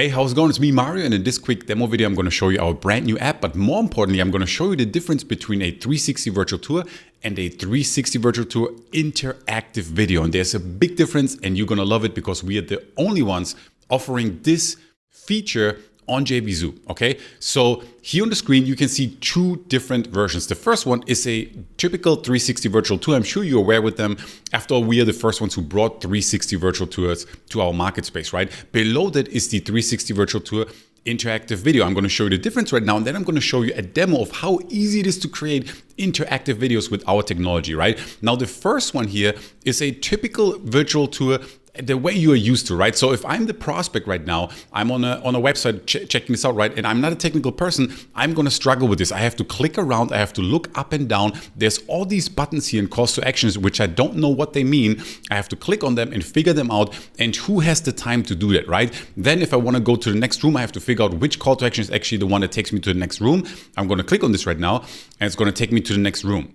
Hey, how's it going? It's me, Mario, and in this quick demo video, I'm going to show you our brand new app, but more importantly, I'm going to show you the difference between a 360 virtual tour and a 360 virtual tour interactive video. And there's a big difference, and you're going to love it because we are the only ones offering this feature on JVZoo, okay? So here on the screen, you can see two different versions. The first one is a typical 360 virtual tour. I'm sure you're aware with them. After all, we are the first ones who brought 360 virtual tours to our market space, right? Below that is the 360 virtual tour interactive video. I'm going to show you the difference right now, and then I'm going to show you a demo of how easy it is to create interactive videos with our technology, right? Now, the first one here is a typical virtual tour the way you are used to, right? So if I'm the prospect right now, I'm on a website checking this out, right? And I'm not a technical person, I'm gonna struggle with this. I have to click around, I have to look up and down. There's all these buttons here and calls to actions, which I don't know what they mean. I have to click on them and figure them out. And who has the time to do that, right? Then if I wanna go to the next room, I have to figure out which call to action is actually the one that takes me to the next room. I'm gonna click on this right now, and it's gonna take me to the next room.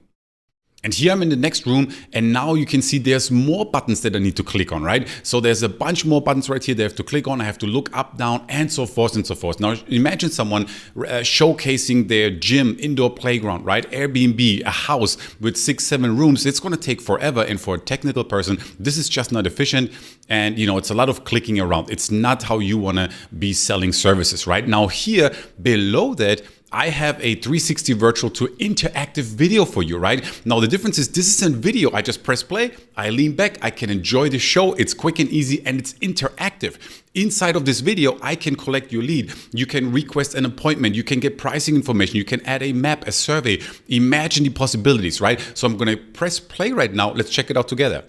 And here I'm in the next room, and now you can see there's more buttons that I need to click on, right? So there's a bunch more buttons right here that I have to click on. I have to look up, down, and so forth and so forth. Now imagine someone showcasing their gym, indoor playground, right? Airbnb, a house with 6-7 rooms. It's gonna take forever, and for a technical person, this is just not efficient. And it's a lot of clicking around. It's not how you wanna be selling services, right? Now here, below that, I have a 360 virtual tour interactive video for you, right? Now the difference is this isn't video. I just press play, I lean back, I can enjoy the show. It's quick and easy, and it's interactive. Inside of this video, I can collect your lead. You can request an appointment. You can get pricing information. You can add a map, a survey. Imagine the possibilities, right? So I'm gonna press play right now. Let's check it out together.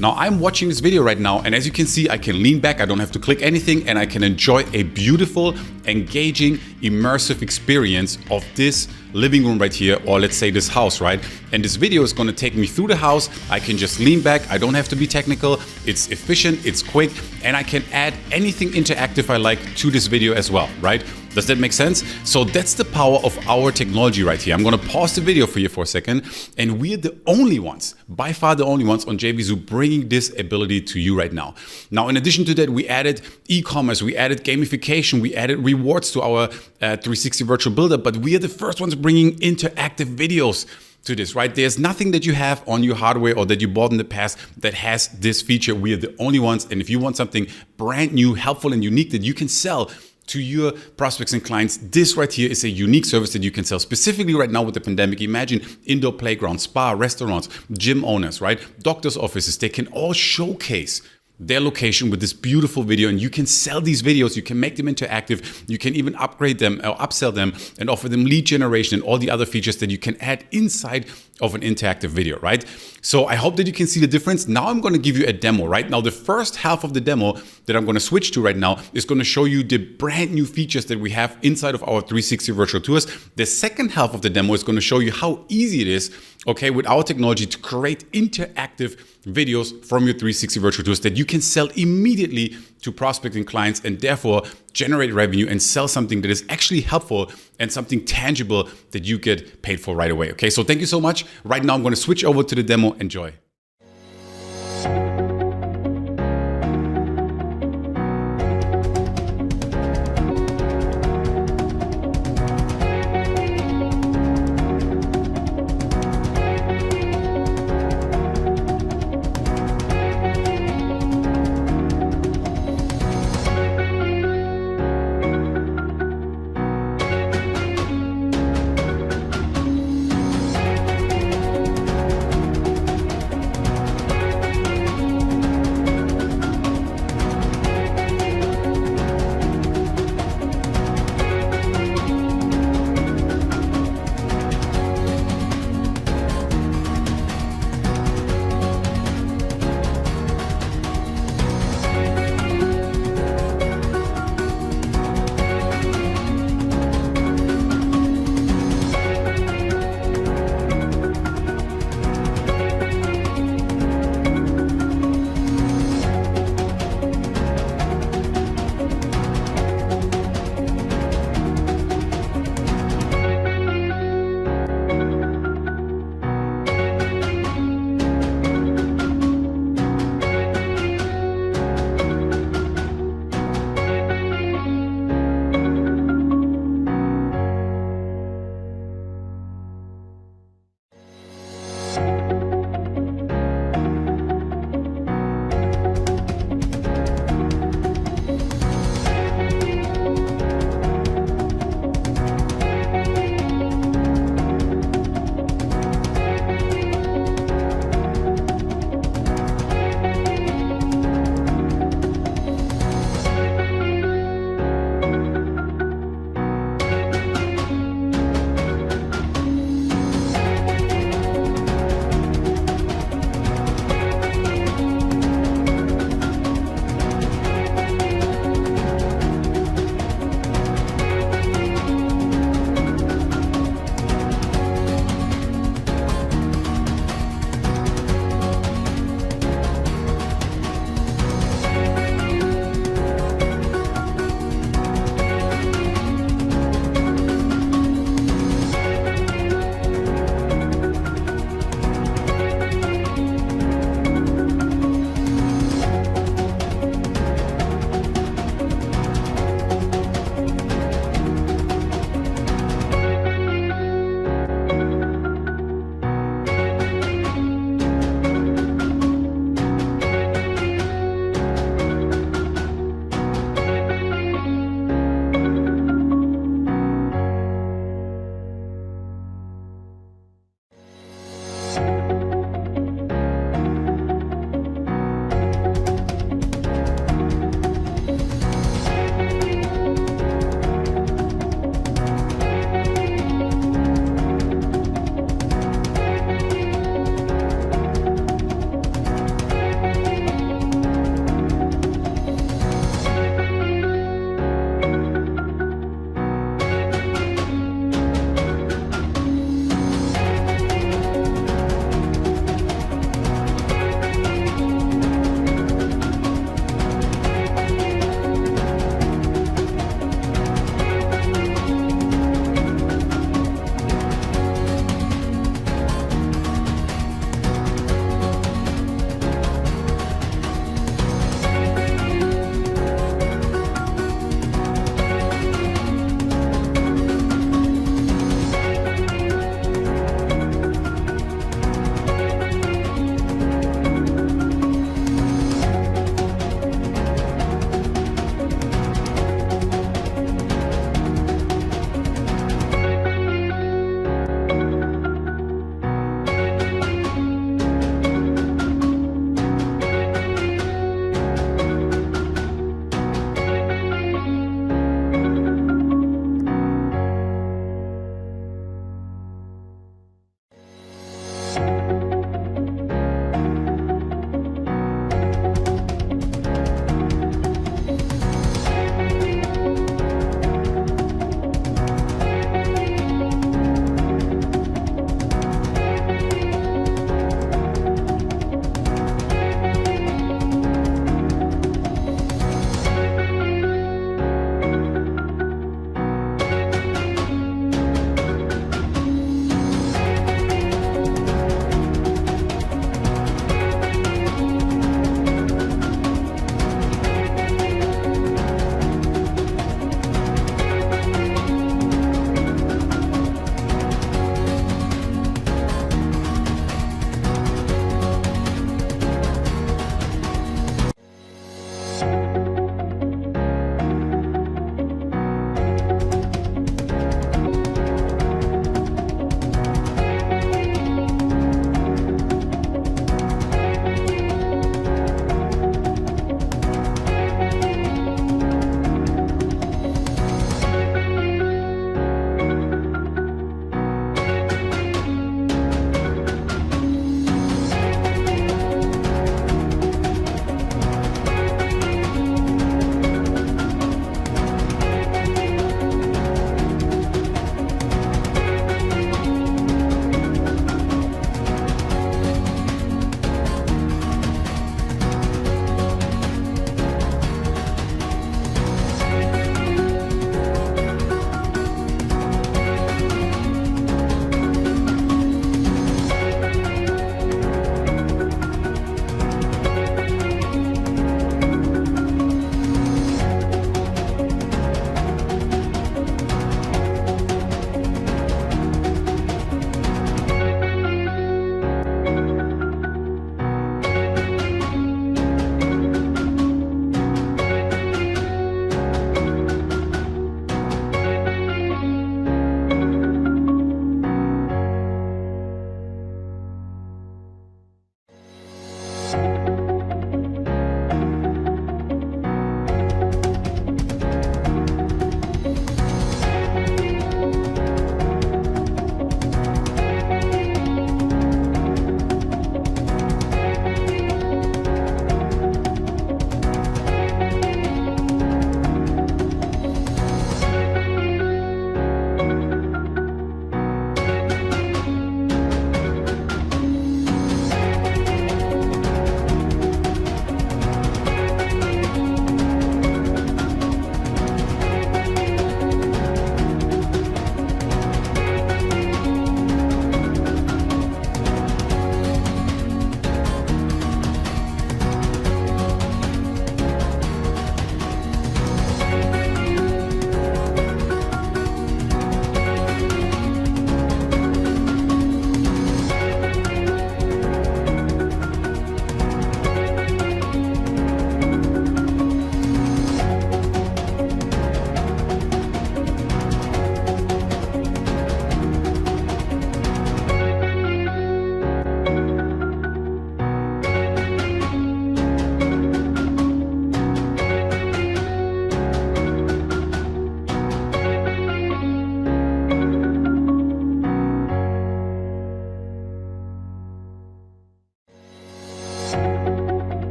Now I'm watching this video right now, and as you can see, I can lean back, I don't have to click anything, and I can enjoy a beautiful, engaging, immersive experience of this living room right here, or let's say this house, right? And this video is gonna take me through the house. I can just lean back, I don't have to be technical, it's efficient, it's quick, and I can add anything interactive I like to this video as well, right? Does that make sense? So that's the power of our technology right here. I'm gonna pause the video for you for a second, and we're the only ones, by far the only ones on JVZoo bringing this ability to you right now. Now, in addition to that, we added e-commerce, we added gamification, we added rewards to our 360 virtual builder, but we are the first ones bringing interactive videos to this, right? There's nothing that you have on your hardware or that you bought in the past that has this feature. We are the only ones, and if you want something brand new, helpful, and unique that you can sell to your prospects and clients, this right here is a unique service that you can sell. Specifically right now with the pandemic, imagine indoor playgrounds, spa, restaurants, gym owners, right? Doctors' offices, they can all showcase their location with this beautiful video, and you can sell these videos, you can make them interactive, you can even upgrade them or upsell them and offer them lead generation and all the other features that you can add inside of an interactive video, right? So I hope that you can see the difference. Now I'm gonna give you a demo, right? Now the first half of the demo that I'm gonna switch to right now is gonna show you the brand new features that we have inside of our 360 virtual tours. The second half of the demo is gonna show you how easy it is, okay, with our technology to create interactive videos from your 360 virtual tours that you can sell immediately to prospecting clients, and therefore generate revenue and sell something that is actually helpful and something tangible that you get paid for right away. Okay, so thank you so much. Right now I'm going to switch over to the demo. Enjoy.